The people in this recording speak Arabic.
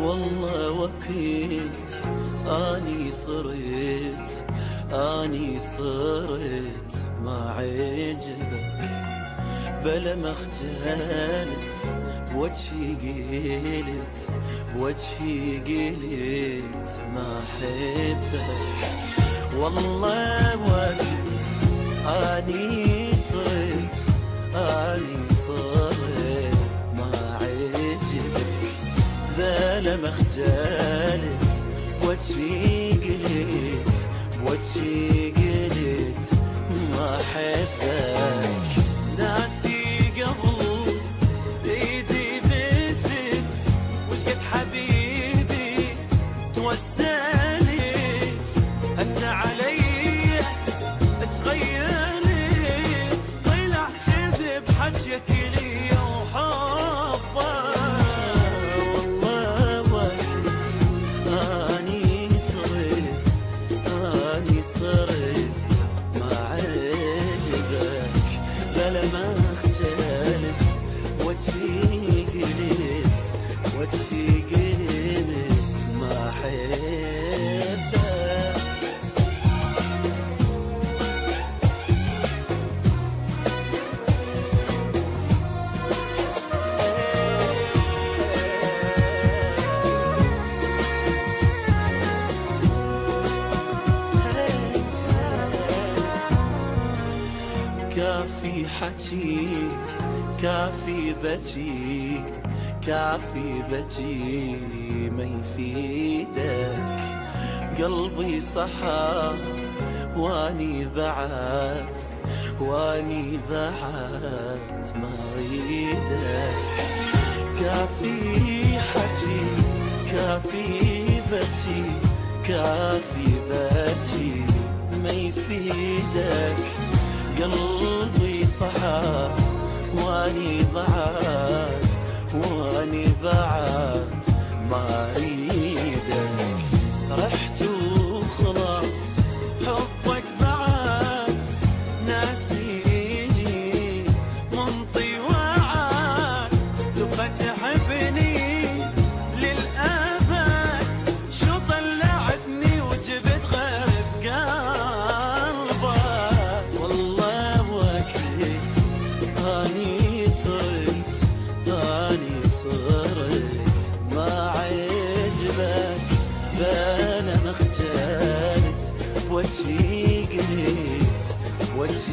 والله وكيت اني صرت ما عجبك، بلا ما خجلت بوجهي قلت ما احبك. والله وكيت اني صرت ما عجبك، بلا ما خجلت بوجهي قلت ما احبك. ناسي قبل ايدي بست وش قد حبيبي توسلت، هسه علي تغيرت، طلع كذب حجيك لي وحبك. والله وكيت اني صرت ما عجبك، بلا ما خجلت وجهي قلت ما احبك. كافي حكي كافي بكي ما يفيدك، قلبي صحى واني بعد ما اريدك. كافي حكي كافي بكي ما يفيدك، قلبي صحى واني بعد ما اريدك. رحت وخلاص حبك بعد ناسيني منطي وعد، تبى تحبني للأبد، شو طلعتني وجبت غير بقلبك. والله وكيت اني صرت ما عجبك، بلا ما خجلت بوجهي قلت